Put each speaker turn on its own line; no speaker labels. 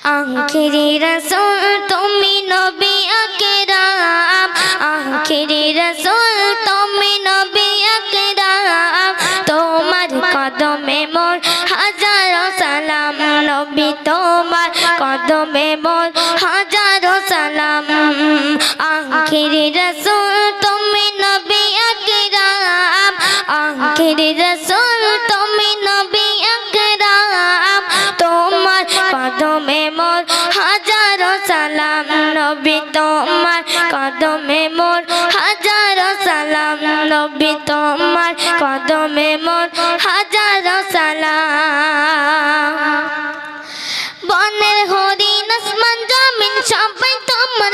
আখিরি রাসূল তুমি নবী আকরাম, আখিরি রাসূল তুমি নবী আকরাম, তোমার কদমে মোর হাজারো সালাম, নবী তোমার কদমে মোর হাজারো সালাম। আখিরি রাসূল তুমি নবী আকরাম, আখিরি রাসূল তুমি নবী আকরাম, তোমার কদমে মোর হাজারো সালাম, নবী তোমার কদমে মোর হাজারো সালাম, নবী তোমার কদমে মোর হাজারো সালাম। বনের হরিণ আসমান জমিন সবাই তোমার